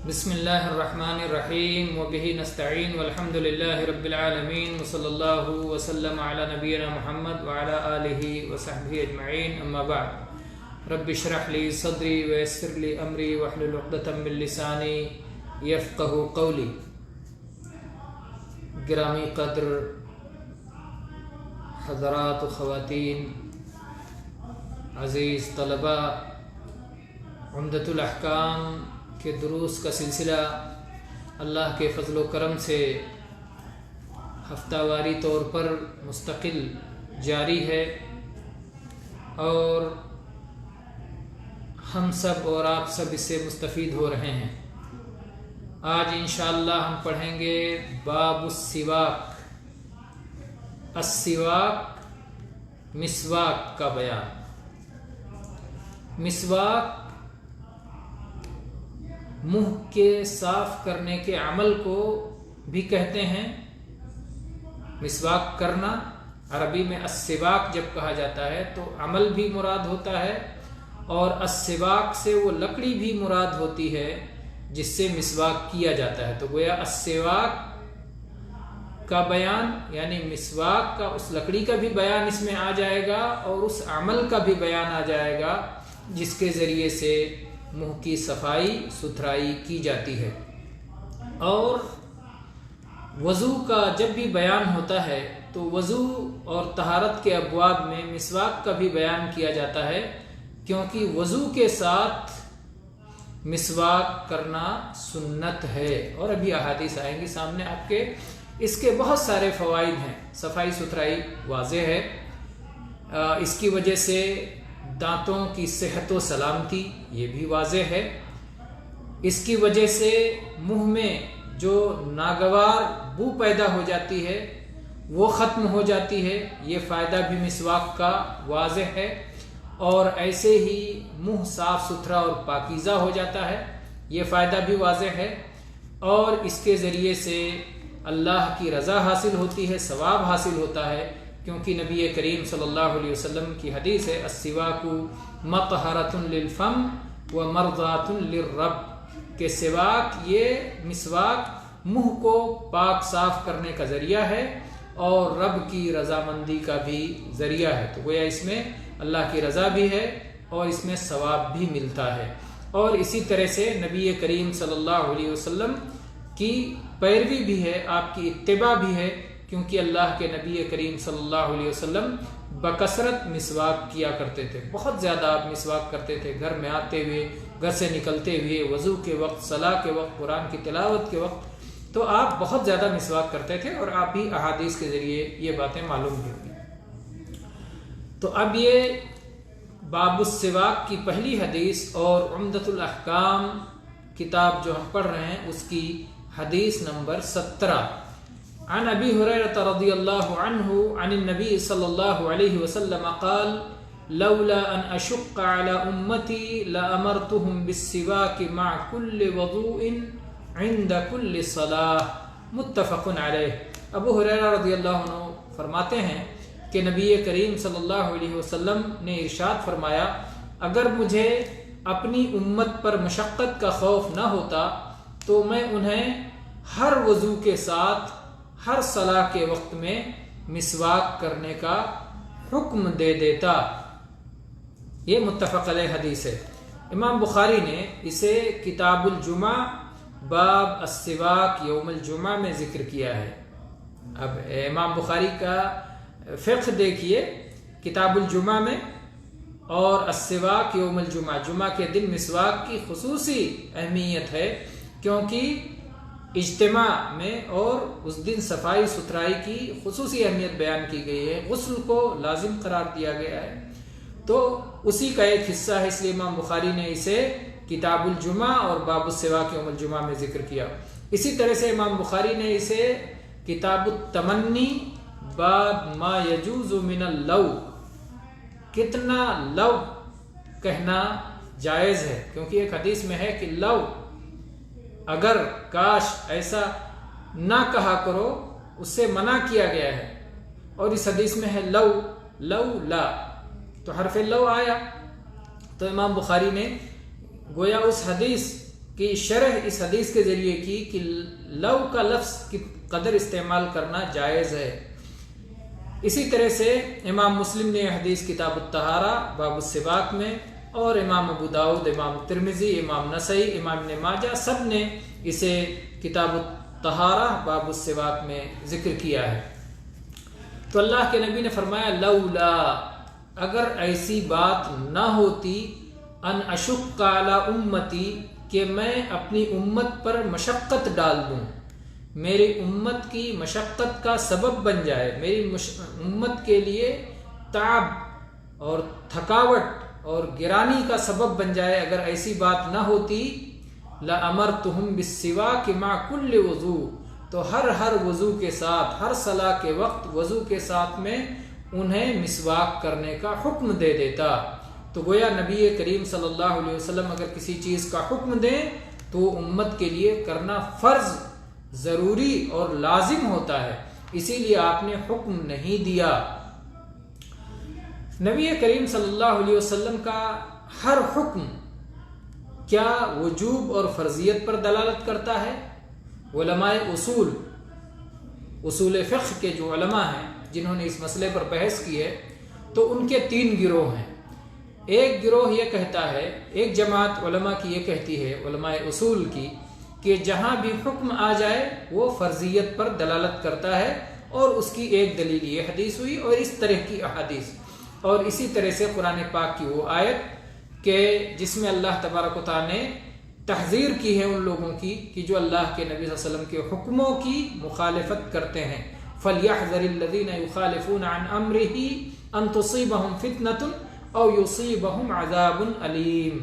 بسم اللہ الرحمن الرحیم وبہ نستعین والحمد للہ رب العالمین وصلی اللہ وسلم علی نبینا محمد وعلی آلہ وصحبہ اجمعین، اما بعد رب اشرح لی صدری ویسر لی امری واحلل عقدۃ من لسانی یفقہوا قولی۔ گرامی قدر حضرات و خواتین، عزیز طلبہ، عمدۃ الاحکام کے دروس کا سلسلہ اللہ کے فضل و کرم سے ہفتہ واری طور پر مستقل جاری ہے، اور ہم سب اور آپ سب اس سے مستفید ہو رہے ہیں۔ آج انشاءاللہ ہم پڑھیں گے باب السواک، السواک مسواک کا بیان۔ مسواک منہ کے صاف کرنے کے عمل کو بھی کہتے ہیں۔ مسواک کرنا عربی میں السواک جب کہا جاتا ہے تو عمل بھی مراد ہوتا ہے، اور السواک سے وہ لکڑی بھی مراد ہوتی ہے جس سے مسواک کیا جاتا ہے۔ تو گویا السواک کا بیان یعنی مسواک کا اس لکڑی کا بھی بیان اس میں آ جائے گا، اور اس عمل کا بھی بیان آ جائے گا جس کے ذریعے سے منہ کی صفائی ستھرائی کی جاتی ہے۔ اور وضو کا جب بھی بیان ہوتا ہے تو وضو اور طہارت کے ابواب میں مسواک کا بھی بیان کیا جاتا ہے، کیونکہ وضو کے ساتھ مسواک کرنا سنت ہے، اور ابھی احادیث آئیں گی سامنے آپ کے۔ اس کے بہت سارے فوائد ہیں۔ صفائی ستھرائی واضح ہے، اس کی وجہ سے دانتوں کی صحت و سلامتی یہ بھی واضح ہے، اس کی وجہ سے منہ میں جو ناگوار بو پیدا ہو جاتی ہے وہ ختم ہو جاتی ہے، یہ فائدہ بھی مسواک کا واضح ہے، اور ایسے ہی منہ صاف ستھرا اور پاکیزہ ہو جاتا ہے، یہ فائدہ بھی واضح ہے، اور اس کے ذریعے سے اللہ کی رضا حاصل ہوتی ہے، ثواب حاصل ہوتا ہے، کیونکہ نبی کریم صلی اللہ علیہ وسلم کی حدیث ہے السواک مطہرۃ للفم ومرضات للرب، کہ سواک یہ مسواک منہ کو پاک صاف کرنے کا ذریعہ ہے اور رب کی رضامندی کا بھی ذریعہ ہے۔ تو گویا اس میں اللہ کی رضا بھی ہے اور اس میں ثواب بھی ملتا ہے، اور اسی طرح سے نبی کریم صلی اللہ علیہ وسلم کی پیروی بھی ہے، آپ کی اتباع بھی ہے، کیونکہ اللہ کے نبی کریم صلی اللہ علیہ وسلم بکثرت مسواک کیا کرتے تھے، بہت زیادہ آپ مسواک کرتے تھے، گھر میں آتے ہوئے، گھر سے نکلتے ہوئے، وضو کے وقت، صلاح کے وقت، قرآن کی تلاوت کے وقت، تو آپ بہت زیادہ مسواک کرتے تھے، اور آپ بھی احادیث کے ذریعے یہ باتیں معلوم بھی ہوئی۔ تو اب یہ باب السواک کی پہلی حدیث اور عمدۃ الاحکام کتاب جو ہم پڑھ رہے ہیں اس کی حدیث نمبر 17۔ عن ابی ہریرہ رضی اللہ عنہ عن النبی صلی اللہ علیہ وسلم قال لولا ان اشق على امتی لامرتهم بالسواک مع كل وضوء عند كل صلاة، متفق علیہ۔ ابو ہریرہ رضی اللہ عنہ فرماتے ہیں کہ نبی کریم صلی اللہ علیہ وسلم نے ارشاد فرمایا، اگر مجھے اپنی امت پر مشقت کا خوف نہ ہوتا تو میں انہیں ہر وضو کے ساتھ ہر صلاح کے وقت میں مسواک کرنے کا حکم دے دیتا۔ یہ متفق علیہ حدیث ہے۔ امام بخاری نے اسے کتاب الجمعہ باب السواک یوم الجمعہ میں ذکر کیا ہے۔ اب امام بخاری کا فقہ دیکھیے، کتاب الجمعہ میں اور السواک یوم الجمعہ، جمعہ کے دن مسواک کی خصوصی اہمیت ہے، کیونکہ اجتماع میں اور اس دن صفائی ستھرائی کی خصوصی اہمیت بیان کی گئی ہے، غسل کو لازم قرار دیا گیا ہے، تو اسی کا ایک حصہ ہے، اس لیے امام بخاری نے اسے کتاب الجمعہ اور باب السواک یوم الجمعہ میں ذکر کیا۔ اسی طرح سے امام بخاری نے اسے کتاب التمنی باب ما یجوز من اللو، کتنا لو کہنا جائز ہے، کیونکہ ایک حدیث میں ہے کہ لو، اگر کاش ایسا نہ کہا کرو، اس سے منع کیا گیا ہے، اور اس حدیث میں ہے لو لو لا، تو حرف لو آیا، تو امام بخاری نے گویا اس حدیث کی شرح اس حدیث کے ذریعے کی کہ لو کا لفظ کی قدر استعمال کرنا جائز ہے۔ اسی طرح سے امام مسلم نے حدیث کتاب الطہارہ باب السواک میں، اور امام ابو داؤد، امام ترمذی، امام نسائی، امام ابن ماجہ سب نے اسے کتاب الطہارہ باب السواک میں ذکر کیا ہے۔ تو اللہ کے نبی نے فرمایا لولا، اگر ایسی بات نہ ہوتی، ان اشق علی امتی، کہ میں اپنی امت پر مشقت ڈال دوں، میری امت کی مشقت کا سبب بن جائے، میری امت کے لیے تعب اور تھکاوٹ اور گرانی کا سبب بن جائے، اگر ایسی بات نہ ہوتی، لَأَمَرْتُهُمْ بِالسِّوَاكِ مَعَ كُلِّ وضوء، تو ہر وضو کے ساتھ، ہر صلاح کے وقت وضو کے ساتھ میں انہیں مسواک کرنے کا حکم دے دیتا۔ تو گویا نبی کریم صلی اللہ علیہ وسلم اگر کسی چیز کا حکم دیں تو امت کے لیے کرنا فرض، ضروری اور لازم ہوتا ہے، اسی لیے آپ نے حکم نہیں دیا۔ نبی کریم صلی اللہ علیہ وسلم کا ہر حکم کیا وجوب اور فرضیت پر دلالت کرتا ہے؟ علماء اصول فقہ کے جو علماء ہیں جنہوں نے اس مسئلے پر بحث کی ہے، تو ان کے 3 گروہ ہیں۔ ایک گروہ یہ کہتا ہے، ایک جماعت علماء کی یہ کہتی ہے، علماء اصول کی، کہ جہاں بھی حکم آ جائے وہ فرضیت پر دلالت کرتا ہے، اور اس کی ایک دلیل یہ حدیث ہوئی اور اس طرح کی احادیث، اور اسی طرح سے قرآن پاک کی وہ آیت کہ جس میں اللہ تبارک و تعالی نے تحذیر کی ہے ان لوگوں کی کہ جو اللہ کے نبی صلی اللہ علیہ وسلم کے حکموں کی مخالفت کرتے ہیں۔ فَلْيَحْذَرِ الَّذِينَ يُخَالِفُونَ عَنْ أَمْرِهِ أَن تُصِيبَهُمْ فِتْنَةٌ أَوْ يُصِيبَهُمْ عَذَابٌ أَلِيمٌ،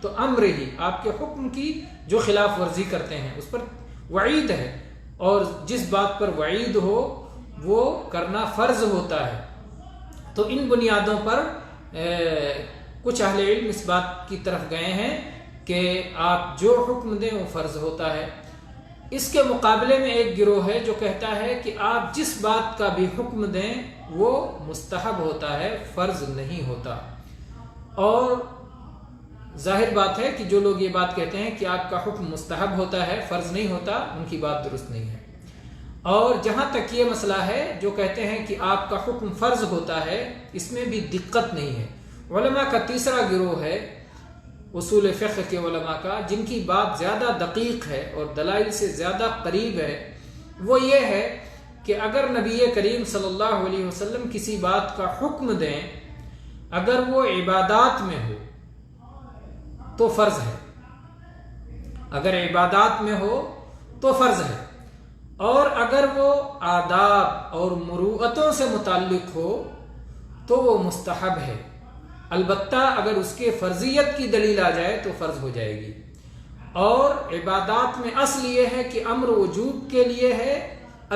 تو امر ہی، آپ کے حکم کی جو خلاف ورزی کرتے ہیں اس پر وعید ہے، اور جس بات پر وعید ہو وہ کرنا فرض ہوتا ہے۔ تو ان بنیادوں پر کچھ اہل علم اس بات کی طرف گئے ہیں کہ آپ جو حکم دیں وہ فرض ہوتا ہے۔ اس کے مقابلے میں ایک گروہ ہے جو کہتا ہے کہ آپ جس بات کا بھی حکم دیں وہ مستحب ہوتا ہے، فرض نہیں ہوتا۔ اور ظاہر بات ہے کہ جو لوگ یہ بات کہتے ہیں کہ آپ کا حکم مستحب ہوتا ہے، فرض نہیں ہوتا، ان کی بات درست نہیں ہے۔ اور جہاں تک یہ مسئلہ ہے جو کہتے ہیں کہ آپ کا حکم فرض ہوتا ہے، اس میں بھی دقت نہیں ہے۔ علماء کا تیسرا گروہ ہے اصول فقہ کے علماء کا، جن کی بات زیادہ دقیق ہے اور دلائل سے زیادہ قریب ہے، وہ یہ ہے کہ اگر نبی کریم صلی اللہ علیہ وسلم کسی بات کا حکم دیں، اگر وہ عبادات میں ہو تو فرض ہے، اگر عبادات میں ہو تو فرض ہے، اور اگر وہ آداب اور مروءتوں سے متعلق ہو تو وہ مستحب ہے۔ البتہ اگر اس کے فرضیت کی دلیل آ جائے تو فرض ہو جائے گی۔ اور عبادات میں اصل یہ ہے کہ امر وجوب کے لیے ہے،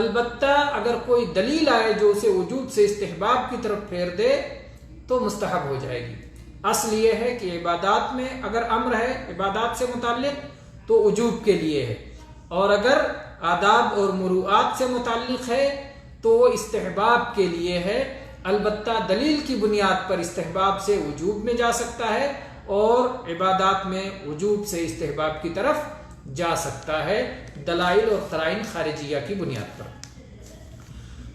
البتہ اگر کوئی دلیل آئے جو اسے وجوب سے استحباب کی طرف پھیر دے تو مستحب ہو جائے گی۔ اصل یہ ہے کہ عبادات میں اگر امر ہے عبادات سے متعلق تو وجوب کے لیے ہے، اور اگر آداب اور مروءات سے متعلق ہے تو وہ استحباب کے لیے ہے، البتہ دلیل کی بنیاد پر استحباب سے وجوب میں جا سکتا ہے اور عبادات میں وجوب سے استحباب کی طرف جا سکتا ہے، دلائل اور قرائن خارجیہ کی بنیاد پر۔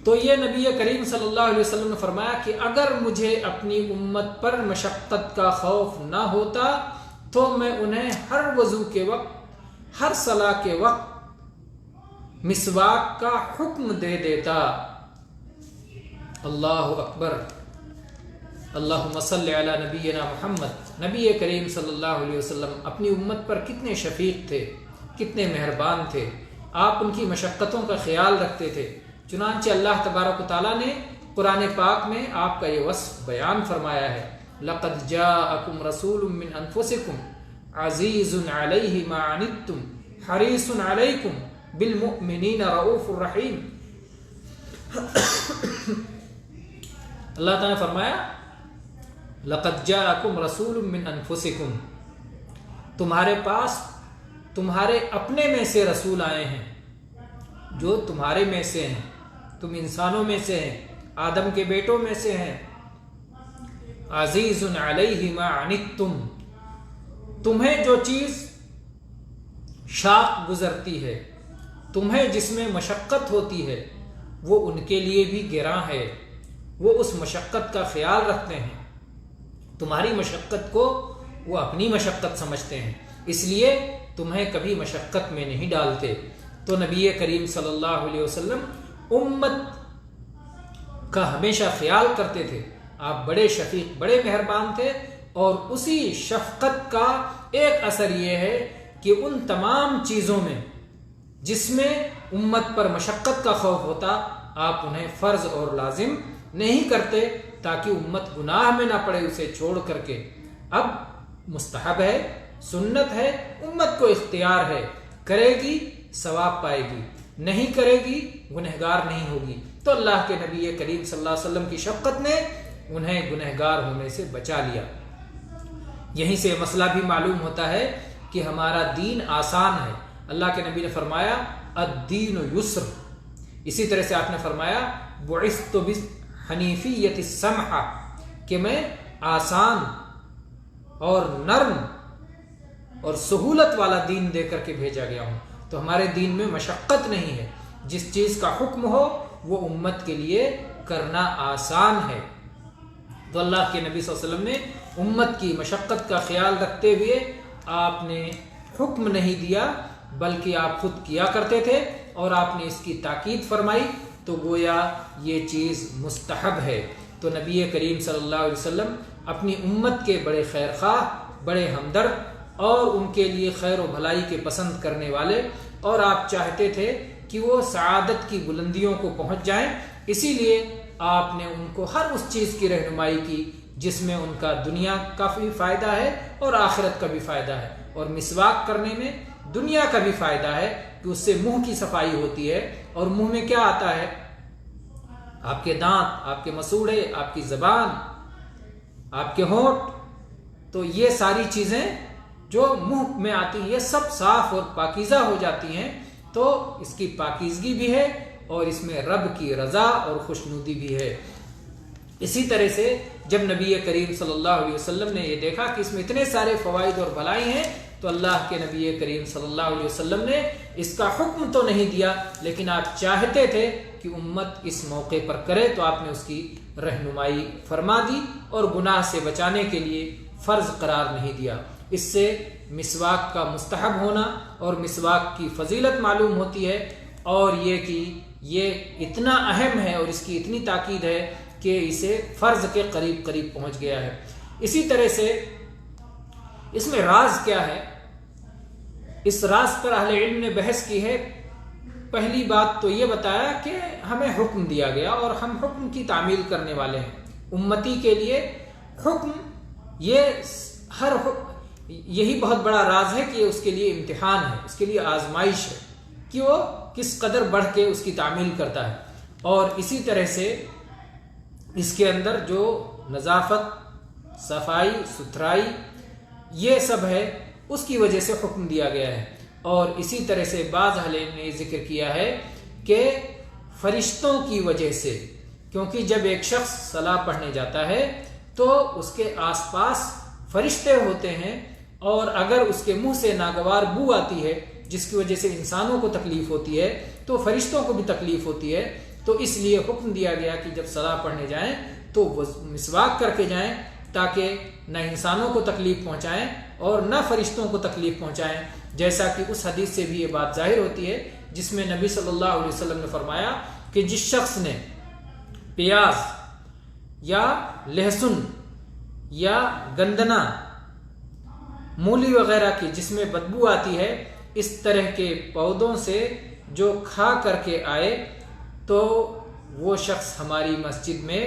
تو یہ نبی کریم صلی اللہ علیہ وسلم نے فرمایا کہ اگر مجھے اپنی امت پر مشقت کا خوف نہ ہوتا تو میں انہیں ہر وضو کے وقت، ہر صلاح کے وقت مسواک کا حکم دے دیتا۔ اللہ اکبر، اللہم صلی علی نبینا محمد۔ نبی کریم صلی اللہ علیہ وسلم اپنی امت پر کتنے شفیق تھے، کتنے مہربان تھے، آپ ان کی مشقتوں کا خیال رکھتے تھے۔ چنانچہ اللہ تبارک و تعالیٰ نے قرآن پاک میں آپ کا یہ وصف بیان فرمایا ہے، لَقَدْ جَاءَكُمْ رَسُولٌ مِّنْ أَنفُسِكُمْ عَزِيزٌ عَلَيْهِ مَا عَنِتُّمْ حَرِيصٌ عَلَيْكُمْ بِالْمُؤْمِنِينَ رَءُوفٌ رَحِيمٌ۔ اللہ تعالیٰ نے فرمایا لَقَدْ جَاءَكُمْ رَسُولٌ مِّنْ أَنفُسِكُمْ، تمہارے پاس تمہارے اپنے میں سے رسول آئے ہیں جو تمہارے میں سے ہیں، تم انسانوں میں سے ہیں، آدم کے بیٹوں میں سے ہیں۔ عزیز علیہ ما عنتم، تمہیں جو چیز شاق گزرتی ہے، تمہیں جس میں مشقت ہوتی ہے وہ ان کے لیے بھی گراں ہے، وہ اس مشقت کا خیال رکھتے ہیں، تمہاری مشقت کو وہ اپنی مشقت سمجھتے ہیں، اس لیے تمہیں کبھی مشقت میں نہیں ڈالتے۔ تو نبی کریم صلی اللہ علیہ وسلم امت کا ہمیشہ خیال کرتے تھے، آپ بڑے شفیق، بڑے مہربان تھے، اور اسی شفقت کا ایک اثر یہ ہے کہ ان تمام چیزوں میں جس میں امت پر مشقت کا خوف ہوتا، آپ انہیں فرض اور لازم نہیں کرتے تاکہ امت گناہ میں نہ پڑے اسے چھوڑ کر کے۔ اب مستحب ہے، سنت ہے، امت کو اختیار ہے، کرے گی ثواب پائے گی، نہیں کرے گی گنہگار نہیں ہوگی۔ تو اللہ کے نبی کریم صلی اللہ علیہ وسلم کی شفقت نے انہیں گنہگار ہونے سے بچا لیا۔ یہیں سے مسئلہ بھی معلوم ہوتا ہے کہ ہمارا دین آسان ہے۔ اللہ کے نبی نے فرمایا الدین یسر، اسی طرح سے آپ نے فرمایا بعثت بحنیفیۃ السمحہ، کہ میں آسان اور نرم اور سہولت والا دین دے کر کے بھیجا گیا ہوں۔ تو ہمارے دین میں مشقت نہیں ہے، جس چیز کا حکم ہو وہ امت کے لیے کرنا آسان ہے۔ تو اللہ کے نبی صلی اللہ علیہ وسلم نے امت کی مشقت کا خیال رکھتے ہوئے آپ نے حکم نہیں دیا، بلکہ آپ خود کیا کرتے تھے، اور آپ نے اس کی تاکید فرمائی، تو گویا یہ چیز مستحب ہے۔ تو نبی کریم صلی اللہ علیہ وسلم اپنی امت کے بڑے خیر خواہ، بڑے ہمدرد، اور ان کے لیے خیر و بھلائی کے پسند کرنے والے، اور آپ چاہتے تھے کہ وہ سعادت کی بلندیوں کو پہنچ جائیں، اسی لیے آپ نے ان کو ہر اس چیز کی رہنمائی کی جس میں ان کا دنیا کا بھی فائدہ ہے اور آخرت کا بھی فائدہ ہے۔ اور مسواک کرنے میں دنیا کا بھی فائدہ ہے کہ اس سے منہ کی صفائی ہوتی ہے، اور منہ میں کیا آتا ہے؟ آپ کے دانت، آپ کے مسوڑے، آپ کی زبان، آپ کے ہونٹ، تو یہ ساری چیزیں جو منہ میں آتی ہیں یہ سب صاف اور پاکیزہ ہو جاتی ہیں۔ تو اس کی پاکیزگی بھی ہے اور اس میں رب کی رضا اور خوشنودی بھی ہے۔ اسی طرح سے جب نبی کریم صلی اللہ علیہ وسلم نے یہ دیکھا کہ اس میں اتنے سارے فوائد اور بھلائی ہیں، تو اللہ کے نبی کریم صلی اللہ علیہ وسلم نے اس کا حکم تو نہیں دیا، لیکن آپ چاہتے تھے کہ امت اس موقع پر کرے، تو آپ نے اس کی رہنمائی فرما دی اور گناہ سے بچانے کے لیے فرض قرار نہیں دیا۔ اس سے مسواک کا مستحب ہونا اور مسواک کی فضیلت معلوم ہوتی ہے، اور یہ کہ یہ اتنا اہم ہے اور اس کی اتنی تاکید ہے کہ اسے فرض کے قریب قریب پہنچ گیا ہے۔ اسی طرح سے اس میں راز کیا ہے، اس راز پر اہل علم نے بحث کی ہے۔ پہلی بات تو یہ بتایا کہ ہمیں حکم دیا گیا اور ہم حکم کی تعمیل کرنے والے ہیں۔ امتی کے لیے حکم، یہی بہت بڑا راز ہے کہ اس کے لیے امتحان ہے، اس کے لیے آزمائش ہے کہ وہ کس قدر بڑھ کے اس کی تعمیل کرتا ہے۔ اور اسی طرح سے اس کے اندر جو نظافت، صفائی ستھرائی، یہ سب ہے، اس کی وجہ سے حکم دیا گیا ہے۔ اور اسی طرح سے بعض اہل علم نے ذکر کیا ہے کہ فرشتوں کی وجہ سے، کیونکہ جب ایک شخص صلاح پڑھنے جاتا ہے تو اس کے آس پاس فرشتے ہوتے ہیں، اور اگر اس کے منہ سے ناگوار بو آتی ہے جس کی وجہ سے انسانوں کو تکلیف ہوتی ہے تو فرشتوں کو بھی تکلیف ہوتی ہے، تو اس لیے حکم دیا گیا کہ جب صلاح پڑھنے جائیں تو وہ مسواک کر کے جائیں، تاکہ نہ انسانوں کو تکلیف پہنچائیں اور نہ فرشتوں کو تکلیف پہنچائیں، جیسا کہ اس حدیث سے بھی یہ بات ظاہر ہوتی ہے جس میں نبی صلی اللہ علیہ وسلم نے فرمایا کہ جس شخص نے پیاز یا لہسن یا گندنا، مولی وغیرہ کی جس میں بدبو آتی ہے، اس طرح کے پودوں سے جو کھا کر کے آئے تو وہ شخص ہماری مسجد میں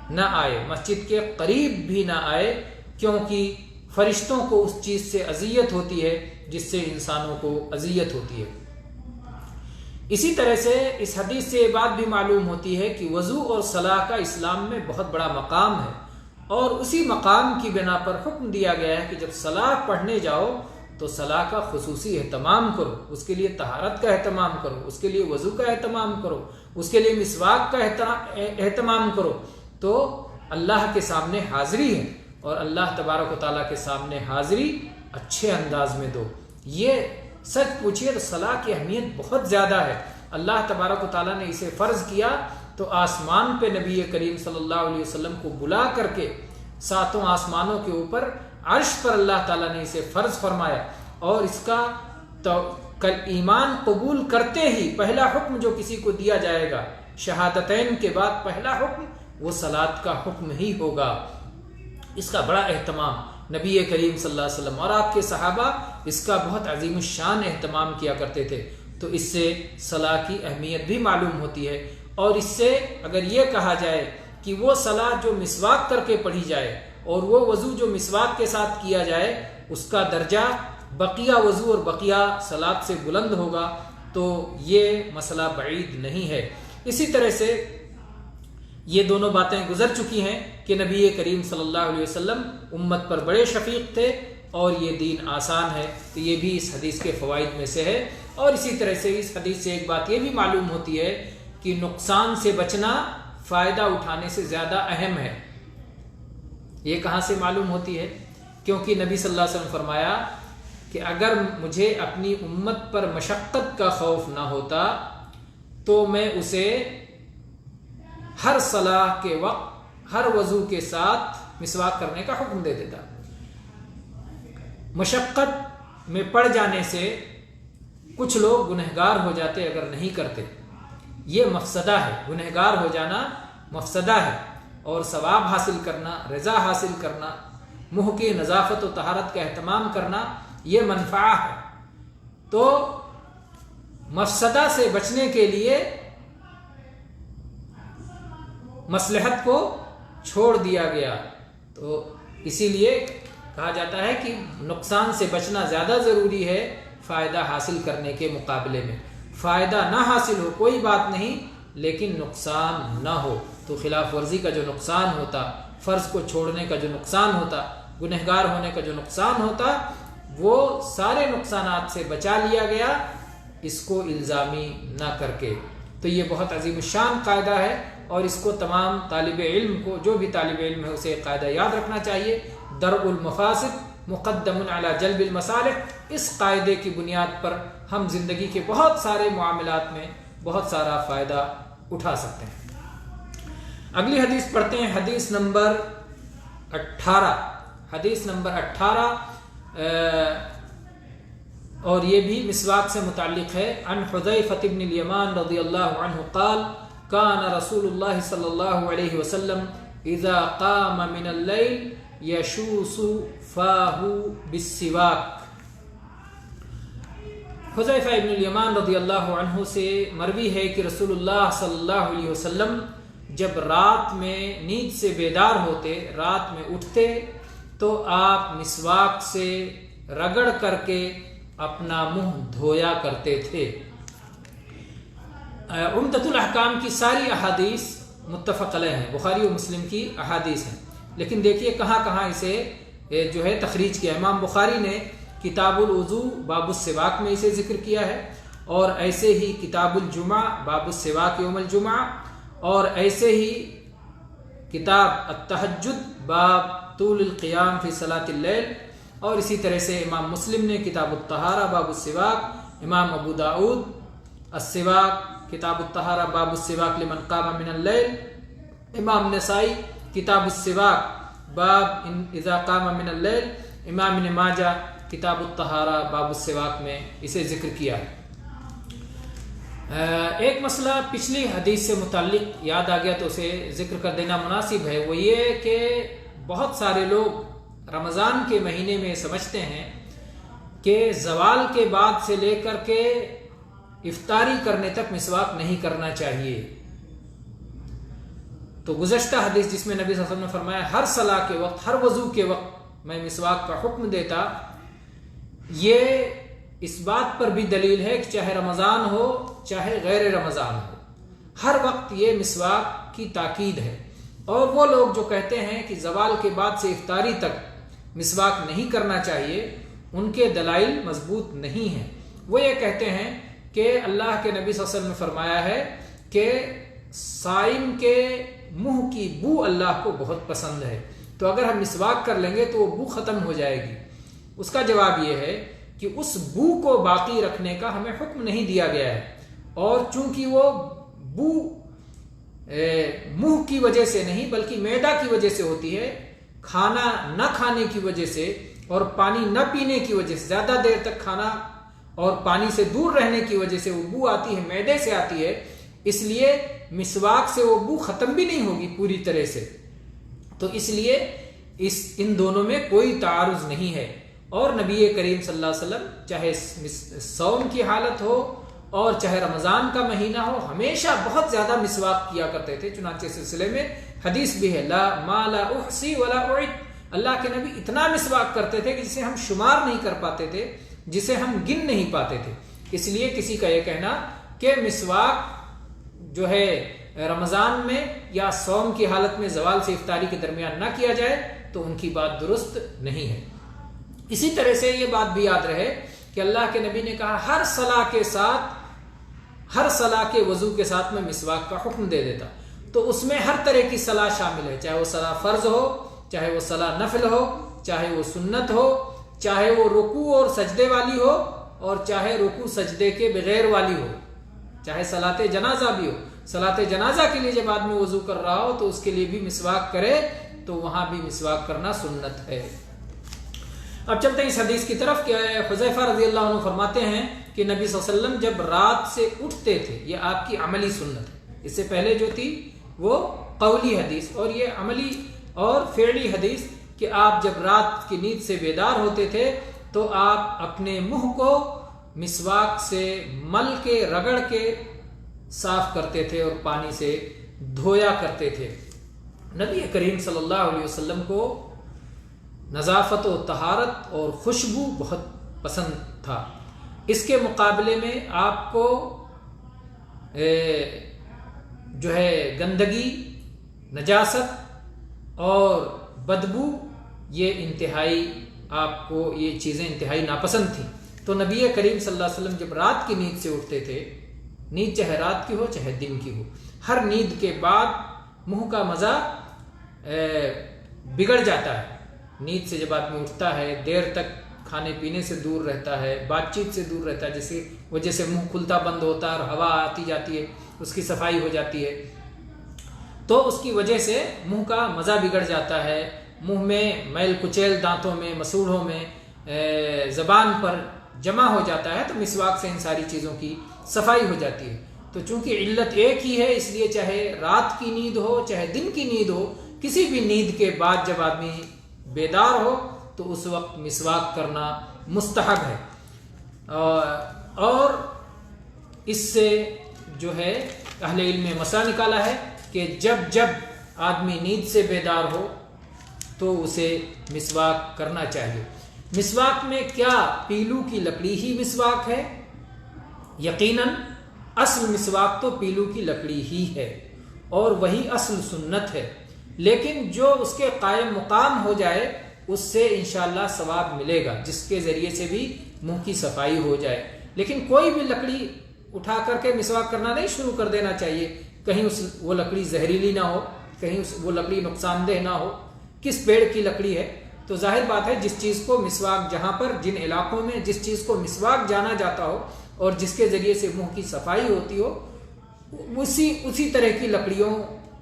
نہ آئے، مسجد کے قریب بھی نہ آئے، کیونکہ فرشتوں کو اس چیز سے اذیت ہوتی ہے جس سے انسانوں کو اذیت ہوتی ہے۔ اسی طرح سے اس حدیث سے یہ بات بھی معلوم ہوتی ہے کہ وضو اور صلاح کا اسلام میں بہت بڑا مقام ہے، اور اسی مقام کی بنا پر حکم دیا گیا ہے کہ جب صلاح پڑھنے جاؤ تو صلاح کا خصوصی اہتمام کرو، اس کے لیے طہارت کا اہتمام کرو، اس کے لیے وضو کا اہتمام کرو، اس کے لیے مسواک کا اہتمام کرو۔ تو اللہ کے سامنے حاضری ہے، اور اللہ تبارک و تعالیٰ کے سامنے حاضری اچھے انداز میں دو۔ یہ سچ پوچھیے تو صلاح کی اہمیت بہت زیادہ ہے. اللہ تبارک و تعالیٰ نے اسے فرض کیا تو آسمان پہ نبی کریم صلی اللہ علیہ وسلم کو بلا کر کے 7 آسمانوں کے اوپر عرش پر اللہ تعالیٰ نے اسے فرض فرمایا. اور اس کا ایمان قبول کرتے ہی پہلا حکم جو کسی کو دیا جائے گا شہادتین کے بعد پہلا حکم وہ صلاۃ کا حکم ہی ہوگا. اس کا بڑا اہتمام نبی کریم صلی اللہ علیہ وسلم اور آپ کے صحابہ اس کا بہت عظیم الشان اہتمام کیا کرتے تھے. تو اس سے صلاح کی اہمیت بھی معلوم ہوتی ہے. اور اس سے اگر یہ کہا جائے کہ وہ صلاح جو مسواک کر کے پڑھی جائے اور وہ وضو جو مسواک کے ساتھ کیا جائے اس کا درجہ بقیہ وضو اور بقیہ صلاۃ سے بلند ہوگا تو یہ مسئلہ بعید نہیں ہے. اسی طرح سے یہ دونوں باتیں گزر چکی ہیں کہ نبی کریم صلی اللہ علیہ وسلم امت پر بڑے شفیق تھے اور یہ دین آسان ہے. تو یہ بھی اس حدیث کے فوائد میں سے ہے. اور اسی طرح سے اس حدیث سے ایک بات یہ بھی معلوم ہوتی ہے کہ نقصان سے بچنا فائدہ اٹھانے سے زیادہ اہم ہے. یہ کہاں سے معلوم ہوتی ہے؟ کیونکہ نبی صلی اللہ علیہ وسلم فرمایا کہ اگر مجھے اپنی امت پر مشقت کا خوف نہ ہوتا تو میں اسے ہر صلاح کے وقت ہر وضو کے ساتھ مسواک کرنے کا حکم دے دیتا. مشقت میں پڑ جانے سے کچھ لوگ گنہگار ہو جاتے اگر نہیں کرتے. یہ مفسدہ ہے. گنہگار ہو جانا مفسدہ ہے اور ثواب حاصل کرنا، رضا حاصل کرنا، منہ کی نظافت و طہارت کا اہتمام کرنا یہ منفعہ ہے. تو مفسدہ سے بچنے کے لیے مصلحت کو چھوڑ دیا گیا. تو اسی لیے کہا جاتا ہے کہ نقصان سے بچنا زیادہ ضروری ہے فائدہ حاصل کرنے کے مقابلے میں. فائدہ نہ حاصل ہو کوئی بات نہیں لیکن نقصان نہ ہو. تو خلاف ورزی کا جو نقصان ہوتا، فرض کو چھوڑنے کا جو نقصان ہوتا، گنہگار ہونے کا جو نقصان ہوتا، وہ سارے نقصانات سے بچا لیا گیا اس کو الزامی نہ کر کے. تو یہ بہت عظیم الشان قاعدہ ہے اور اس کو تمام طالب علم کو، جو بھی طالب علم ہے اسے قاعدہ یاد رکھنا چاہیے. درء المفاسد مقدم علی جلب المصالح. اس قاعدے کی بنیاد پر ہم زندگی کے بہت سارے معاملات میں بہت سارا فائدہ اٹھا سکتے ہیں. اگلی حدیث پڑھتے ہیں. حدیث نمبر 18. حدیث نمبر 18 اور یہ بھی مسواک سے متعلق ہے. عن حذیفہ بن الیمان رضی اللہ عنہ قال کان رسول اللہ صلی اللہ علیہ وسلم اذا قام من اللیل یشوس فاہ بالسواک. حذیفہ ابن الیمان رضی اللہ عنہ سے مروی ہے کہ رسول اللہ صلی اللہ علیہ وسلم جب رات میں نیند سے بیدار ہوتے، رات میں اٹھتے تو آپ مسواک سے رگڑ کر کے اپنا منہ دھویا کرتے تھے. عمدۃ الاحکام کی ساری احادیث متفق علیہ ہیں، بخاری و مسلم کی احادیث ہیں. لیکن دیکھیے کہاں کہاں اسے جو ہے تخریج کیا. امام بخاری نے کتاب الوضو باب السواک میں اسے ذکر کیا ہے، اور ایسے ہی کتاب الجمعہ باب السواک یوم الجمعہ، اور ایسے ہی کتاب التہجد باب طول القیام فی صلاۃ اللیل، اور اسی طرح سے امام مسلم نے کتاب الطہارہ باب السواک، امام ابو داؤد السواک کتاب الطہارہ باب السواک لمن قام من اللیل، امام نسائی کتاب السواک باب اذا قام من اللیل، امام ابن ماجہ کتاب الطہارہ باب السواک میں اسے ذکر کیا ہے. ایک مسئلہ پچھلی حدیث سے متعلق یاد آ گیا تو اسے ذکر کر دینا مناسب ہے. وہ یہ کہ بہت سارے لوگ رمضان کے مہینے میں سمجھتے ہیں کہ زوال کے بعد سے لے کر کے افطاری کرنے تک مسواک نہیں کرنا چاہیے. تو گزشتہ حدیث جس میں نبی صلی اللہ علیہ وسلم نے فرمایا ہر صلاح کے وقت، ہر وضو کے وقت میں مسواک کا حکم دیتا، یہ اس بات پر بھی دلیل ہے کہ چاہے رمضان ہو چاہے غیر رمضان ہو، ہر وقت یہ مسواک کی تاکید ہے. اور وہ لوگ جو کہتے ہیں کہ زوال کے بعد سے افطاری تک مسواک نہیں کرنا چاہیے، ان کے دلائل مضبوط نہیں ہیں. وہ یہ کہتے ہیں کہ اللہ کے نبی صلی اللہ علیہ وسلم نے فرمایا ہے کہ صائم کے منہ کی بو اللہ کو بہت پسند ہے، تو اگر ہم مسواک کر لیں گے تو وہ بو ختم ہو جائے گی. اس کا جواب یہ ہے کہ اس بو کو باقی رکھنے کا ہمیں حکم نہیں دیا گیا ہے، اور چونکہ وہ بو منہ کی وجہ سے نہیں بلکہ معدہ کی وجہ سے ہوتی ہے، کھانا نہ کھانے کی وجہ سے اور پانی نہ پینے کی وجہ سے، زیادہ دیر تک کھانا اور پانی سے دور رہنے کی وجہ سے وہ بو آتی ہے، معدے سے آتی ہے، اس لیے مسواک سے وہ بو ختم بھی نہیں ہوگی پوری طرح سے، تو اس لیے ان دونوں میں کوئی تعارض نہیں ہے۔ اور نبی کریم صلی اللہ علیہ وسلم چاہے صوم کی حالت ہو اور چاہے رمضان کا مہینہ ہو، ہمیشہ بہت زیادہ مسواک کیا کرتے تھے، چنانچہ سلسلے میں حدیث بھی ہے لا ما لا احصی ولا اعد، اللہ کے نبی اتنا مسواک کرتے تھے کہ جسے ہم شمار نہیں کر پاتے تھے، جسے ہم گن نہیں پاتے تھے۔ اس لیے کسی کا یہ کہنا کہ مسواک جو ہے رمضان میں یا صوم کی حالت میں زوال سے افطاری کے درمیان نہ کیا جائے تو ان کی بات درست نہیں ہے۔ اسی طرح سے یہ بات بھی یاد رہے کہ اللہ کے نبی نے کہا ہر صلاح کے وضو کے ساتھ میں مسواک کا حکم دے دیتا، تو اس میں ہر طرح کی صلاح شامل ہے، چاہے وہ صلاح فرض ہو، چاہے وہ صلاح نفل ہو، چاہے وہ سنت ہو، چاہے وہ رکوع اور سجدے والی ہو، اور چاہے رکوع سجدے کے بغیر والی ہو، چاہے صلاۃ جنازہ بھی ہو۔ صلاۃ جنازہ کے لیے جب آدمی وضو کر رہا ہو تو اس کے لیے بھی مسواک کرے، تو وہاں بھی مسواک کرنا سنت ہے۔ اب چلتے ہیں اس حدیث کی طرف کہ حذیفہ رضی اللہ عنہ فرماتے ہیں کہ نبی صلی اللہ علیہ وسلم جب رات سے اٹھتے تھے، یہ آپ کی عملی سنت ہے، اس سے پہلے جو تھی وہ قولی حدیث، اور یہ عملی اور فعلی حدیث کہ آپ جب رات کی نیند سے بیدار ہوتے تھے تو آپ اپنے منہ کو مسواک سے مل کے رگڑ کے صاف کرتے تھے اور پانی سے دھویا کرتے تھے۔ نبی کریم صلی اللہ علیہ وسلم کو نظافت و طہارت اور خوشبو بہت پسند تھا، اس کے مقابلے میں آپ کو جو ہے گندگی، نجاست اور بدبو یہ آپ کو یہ چیزیں انتہائی ناپسند تھیں۔ تو نبی کریم صلی اللہ علیہ وسلم جب رات کی نیند سے اٹھتے تھے، نیند چاہے رات کی ہو چاہے دن کی ہو، ہر نیند کے بعد منہ کا مزہ بگڑ جاتا ہے۔ نیند سے جب آدمی اٹھتا ہے، دیر تک کھانے پینے سے دور رہتا ہے، بات چیت سے دور رہتا ہے، جس کی وجہ سے منہ کھلتا بند ہوتا ہے اور ہوا آتی جاتی ہے، اس کی صفائی ہو جاتی ہے، تو اس کی وجہ سے منہ کا مزہ بگڑ جاتا ہے، منہ میں میل کچیل دانتوں میں، مسوڑھوں میں، زبان پر جمع ہو جاتا ہے، تو مسواک سے ان ساری چیزوں کی صفائی ہو جاتی ہے۔ تو چونکہ علت ایک ہی ہے، اس لیے چاہے رات کی نیند ہو چاہے دن کی نیند ہو، کسی بھی نیند کے بعد جب آدمی بیدار ہو تو اس وقت مسواک کرنا مستحب ہے۔ اور اس سے جو ہے اہل علم نے مسئلہ نکالا ہے کہ جب آدمی نیند سے بیدار ہو تو اسے مسواک کرنا چاہیے۔ مسواک میں کیا پیلو کی لکڑی ہی مسواک ہے؟ یقیناً اصل مسواک تو پیلو کی لکڑی ہی ہے اور وہی اصل سنت ہے، لیکن جو اس کے قائم مقام ہو جائے اس سے انشاءاللہ ثواب ملے گا، جس کے ذریعے سے بھی منہ کی صفائی ہو جائے۔ لیکن کوئی بھی لکڑی اٹھا کر کے مسواک کرنا نہیں شروع کر دینا چاہیے، کہیں وہ لکڑی زہریلی نہ ہو، کہیں وہ لکڑی نقصان دہ نہ ہو، کس پیڑ کی لکڑی ہے۔ تو ظاہر بات ہے جس چیز کو مسواک، جہاں پر جن علاقوں میں جس چیز کو مسواک جانا جاتا ہو اور جس کے ذریعے سے منہ کی صفائی ہوتی ہو، اسی طرح کی لکڑیوں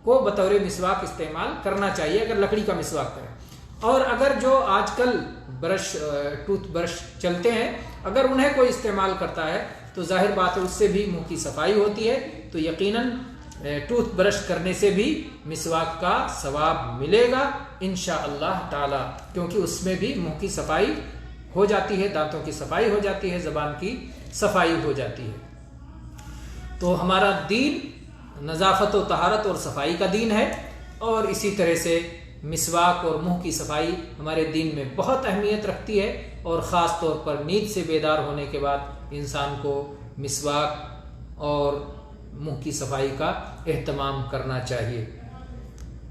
کو بطور مسواک استعمال کرنا چاہیے اگر لکڑی کا مسواک کریں۔ اور اگر جو آج کل ٹوتھ برش چلتے ہیں، اگر انہیں کوئی استعمال کرتا ہے تو ظاہر بات ہے اس سے بھی منہ کی صفائی ہوتی ہے، تو یقیناً ٹوتھ برش کرنے سے بھی مسواک کا ثواب ملے گا انشاءاللہ تعالی، کیونکہ اس میں بھی منہ کی صفائی ہو جاتی ہے، دانتوں کی صفائی ہو جاتی ہے، زبان کی صفائی ہو جاتی ہے۔ تو ہمارا دین نظافت و طہارت اور صفائی کا دین ہے، اور اسی طرح سے مسواک اور منہ کی صفائی ہمارے دین میں بہت اہمیت رکھتی ہے، اور خاص طور پر نیند سے بیدار ہونے کے بعد انسان کو مسواک اور منہ کی صفائی کا اہتمام کرنا چاہیے۔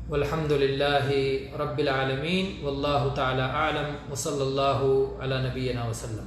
والحمد للہ رب العالمین، واللہ تعالی اعلم، وصلی اللہ علی نبینا وسلم۔